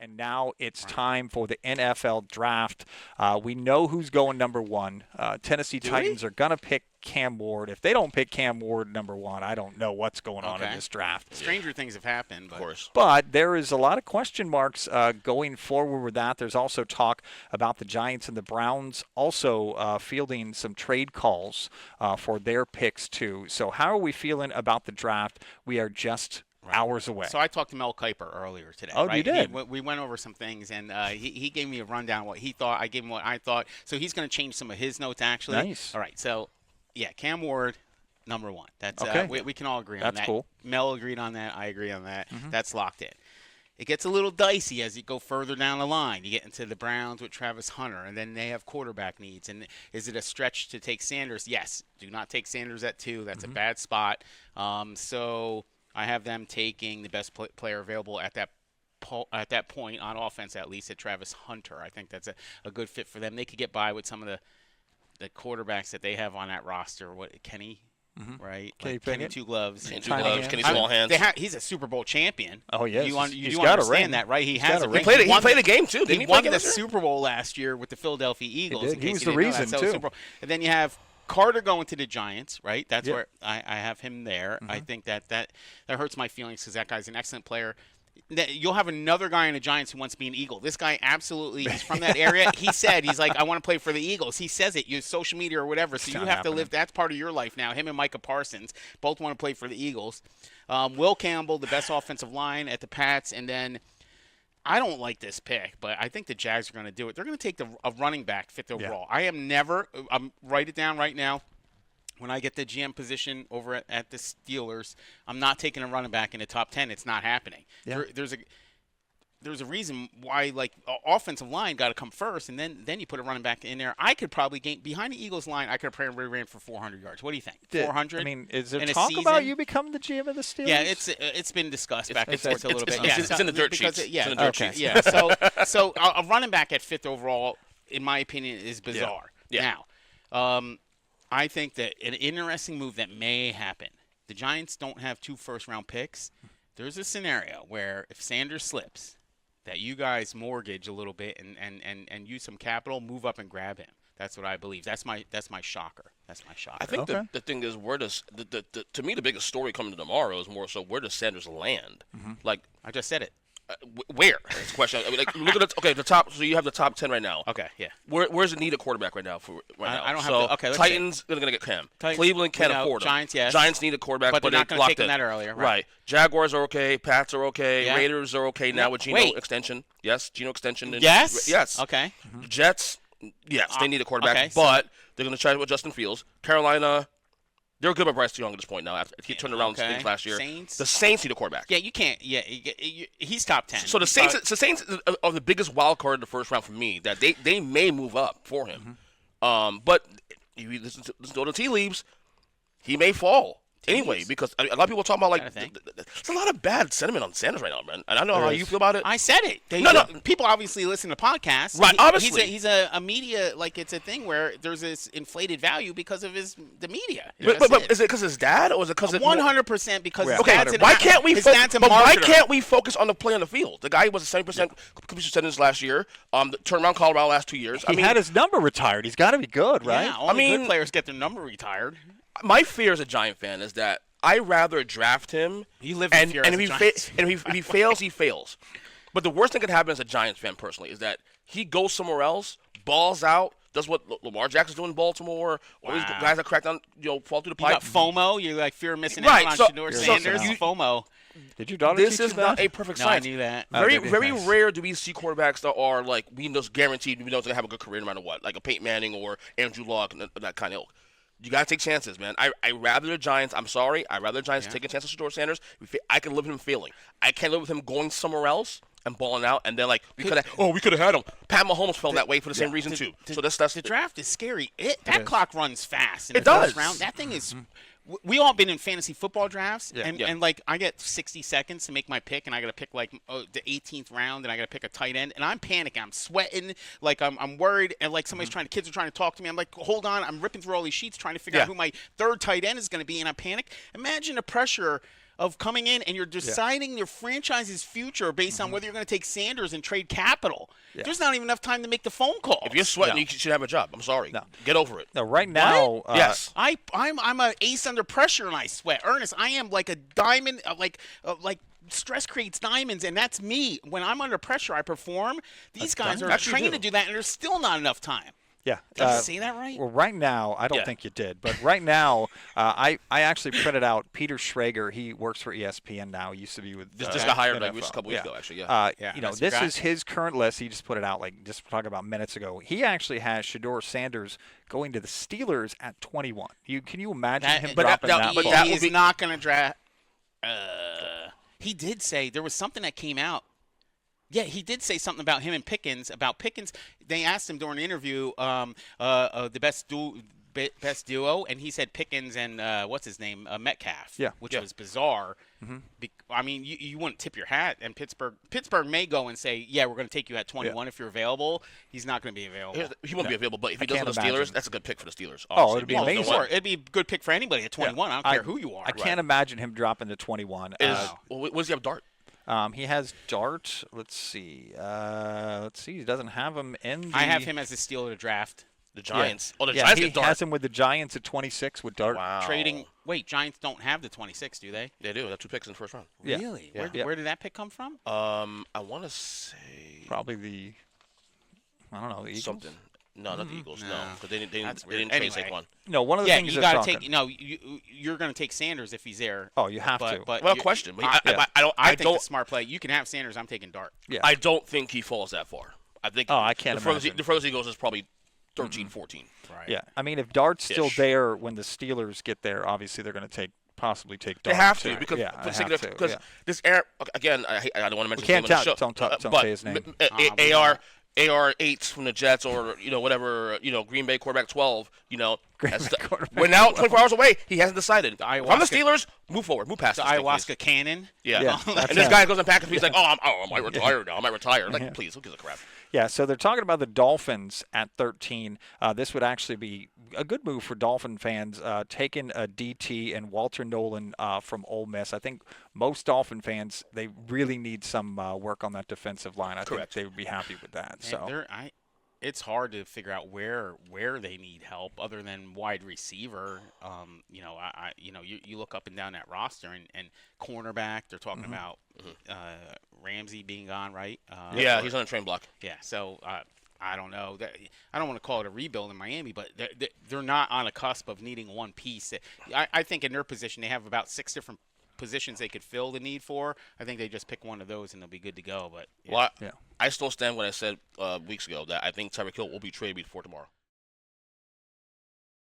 And now it's time for the NFL draft. We know who's going number one. Tennessee Titans are going to pick Cam Ward. If they don't pick Cam Ward number one, I don't know what's going on in this draft. Stranger things have happened, of course. But there is a lot of question marks going forward with that. There's also talk about the Giants and the Browns also fielding some trade calls for their picks too. So how are we feeling about the draft? We are just hours away. So I talked to Mel Kiper earlier today. Oh, right? you did? We went over some things, and he gave me a rundown of what he thought. I gave him what I thought. So he's going to change some of his notes, actually. Nice. All right. So, yeah, Cam Ward, number one. That's okay. We can all agree on that. That's cool. Mel agreed on that. I agree on that. That's locked in. It gets a little dicey as you go further down the line. You get into the Browns with Travis Hunter, and then they have quarterback needs. And is it a stretch to take Sanders? Yes. Do not take Sanders at 2. That's a bad spot. So I have them taking the best player available at that point on offense, at least, at Travis Hunter. I think that's a good fit for them. They could get by with some of the quarterbacks that they have on that roster. What, Kenny? Right? Kenny Two Gloves. Kenny Small Hands. He's a Super Bowl champion. Oh, yes. You He's do got understand a ring. that, right? He has has a a ring. ring. He played a game, too. Didn't He play won the last year? Super Bowl last year with the Philadelphia Eagles. He did. He was the reason, too. And then you have Carter going to the Giants, right? That's where I have him there. I think that hurts my feelings because that guy's an excellent player. You'll have another guy in the Giants who wants to be an Eagle. This guy absolutely is from that area. He said, he's like, I want to play for the Eagles. He says it. Use social media or whatever. So you have to live. That's part of your life now. Him and Micah Parsons both want to play for the Eagles. Will Campbell, the best offensive line at the Pats. And then I don't like this pick, but I think the Jags are going to do it. They're going to take a running back, fifth overall. I'm write it down right now. When I get the GM position over at the Steelers, I'm not taking a running back in the top 10. It's not happening. Yeah. There's a reason why, like, offensive line got to come first, and then you put a running back in there. I could probably gain behind the Eagles line. I could have probably ran for 400 yards. What do you think? 400. I mean, is there in a talk season? about you becoming the GM of the Steelers? Yeah, it's been discussed back and forth a little bit. It's in the dirt sheets. It's in the dirt sheets. Yeah. So a running back at fifth overall, in my opinion, is bizarre. Yeah. Now, I think that an interesting move that may happen. The Giants don't have 2 first-round picks. There's a scenario where if Sanders slips, that you guys mortgage a little bit and use some capital, move up and grab him. That's what I believe. That's my shocker. That's my shocker. I think the thing is, where does to me the biggest story coming to tomorrow is more so where does Sanders land? Like I just said it. Where? That's the question. I mean, like, look at the top. So you have the top 10 right now. Okay, yeah. Where's the need a quarterback right now? I don't have so to. Okay, let's Titans are gonna get Cam. Cleveland can't afford him. Giants, yes. Giants need a quarterback, but they're not going to take him in. that earlier. Right. Jaguars are okay. Pats are okay. Yeah. Raiders are okay now with Geno extension. Yes, Geno extension. Yes. Okay. Jets. Yes, they need a quarterback, okay, but they're going to try with Justin Fields. Carolina. They're good by Bryce Young at this point now. After he turned around things last year, the Saints need a quarterback. Yeah, you can't. Yeah, he's top 10. So the Saints are the biggest wild card in the first round for me. That they may move up for him, but if you listen to the tea leaves, he may fall anyway because a lot of people talk about like there's a lot of bad sentiment on Sanders right now, man. And I know how you feel about it. I said it. No. People obviously listen to podcasts. Right, obviously. He's a media, like it's a thing where there's this inflated value because of the media. But is it because his dad or is it because 100% because his dad's why can't we why marketer. can't we focus on the play on the field? The guy was a 70% completion percentage last year. Turned around Colorado last 2 years. He had his number retired. He's got to be good, right? Yeah, only good players get their number retired. My fear as a Giant fan is that I rather draft him. You live in fear as a Giants fan. And if he fails, he fails. But the worst thing that could happen as a Giants fan personally is that he goes somewhere else, balls out, does what Lamar Jackson's doing in Baltimore, or these guys that crack down, fall through the pipe. You got FOMO. You're like fear of missing out on Shedeur Sanders. FOMO. Did your daughter This teach is you that? not a perfect science. I knew that. Very rare do we see quarterbacks that are like we know guaranteed we know they're gonna have a good career no matter what, like a Peyton Manning or Andrew Luck and that kind of ilk. You gotta take chances, man. I rather the Giants. I'm sorry. I rather the Giants take a chance with Shedeur Sanders. I can live with him failing. I can't live with him going somewhere else and balling out. And then like we could have had him. Pat Mahomes felt that way for the same reason too. So that's the draft is scary. That clock runs fast. In it the does. First round. That thing is. We all been in fantasy football drafts, and like I get 60 seconds to make my pick, and I got to pick like the 18th round, and I got to pick a tight end, and I'm panicking, I'm sweating, like I'm worried, and like kids are trying to talk to me. I'm like, hold on, I'm ripping through all these sheets trying to figure out who my third tight end is going to be, and I panic. Imagine the pressure of coming in and you're deciding your franchise's future based on whether you're going to take Sanders and trade capital. Yeah. There's not even enough time to make the phone call. If you're sweating, you should have a job. I'm sorry. No. Get over it. No, right now, Yes. I'm an ace under pressure and I sweat. Ernest, I am like a diamond, like stress creates diamonds, and that's me. When I'm under pressure, I perform. These guys are trained to do that, and there's still not enough time. Yeah. Did I say that right? Well, right now, I don't think you did, but right now, I actually printed out Peter Schrager. He works for ESPN now. He used to be with Just got hired NFL. like a couple weeks ago, actually. This is his current list. He just put it out like just talking about minutes ago. He actually has Shedeur Sanders going to the Steelers at 21. Can you imagine him dropping that? But far? he's not going to draft. He did say there was something that came out. Yeah, he did say something about him and Pickens. About Pickens, they asked him during an interview, the best duo, and he said Pickens and what's his name, Metcalf. Yeah, which was bizarre. I mean, you wouldn't tip your hat, and Pittsburgh may go and say, yeah, we're going to take you at 21 if you're available. He's not going to be available. He won't be available, but if he does for the Steelers, that's a good pick for the Steelers. Oh, it'd be amazing. Sure. It'd be a good pick for anybody at 21. I don't care who you are. I can't imagine him dropping to 21. What does he have, Dart? He has Dart. Let's see. He doesn't have him in. I have him as a steal of the draft. The Giants. Yeah. Oh, the Giants he get Dart. has him with the Giants at 26 with Dart. Wow. Trading. Wait, Giants don't have the 26, do they? They do. They have 2 picks in the first round. Yeah. Really? Yeah. Where did that pick come from? I want to say probably the Eagles? something. No, not the Eagles. No, because they didn't trade Anyway. Saquon. No, one of the things you they're got to talking. take. No, you're going to take Sanders if he's there. Oh, you have to. But Well, question. But I think the smart play. You can have Sanders. I'm taking Dart. Yeah. I don't think he falls that far. I think. Oh, I can't imagine. The furthest he goes is probably 13, 14. Right. Yeah, I mean, if Dart's still Ish. there when the Steelers get there, obviously they're going to possibly take Dart. They have too. to because yeah, this air again. I don't want to mention. We can't his name on the don't show, say his name. AR8 from the Jets or whatever Green Bay quarterback 12. quarterback We're now 24 hours away. He hasn't decided. From the ayahuasca- Steelers, move forward, move past The this thing, ayahuasca please. cannon. Yeah. that's And this him. guy goes and packs. He's like, I might retire now. I might retire. Like, please, who gives a crap? Yeah, so they're talking about the Dolphins at 13. This would actually be a good move for Dolphin fans, taking a DT and Walter Nolan from Ole Miss. I think most Dolphin fans, they really need some work on that defensive line. I Correct. think they would be happy with that. So it's hard to figure out where they need help other than wide receiver. You look up and down that roster and cornerback. They're talking about Ramsey being gone, right? He's on a train block. Yeah, so I don't know. I don't want to call it a rebuild in Miami, but they're not on a cusp of needing one piece. I think in their position they have about 6 different positions they could fill the need for. I think they just pick one of those and they'll be good to go. But Well, I still stand what I said weeks ago that I think Tyreek Hill will be traded before tomorrow.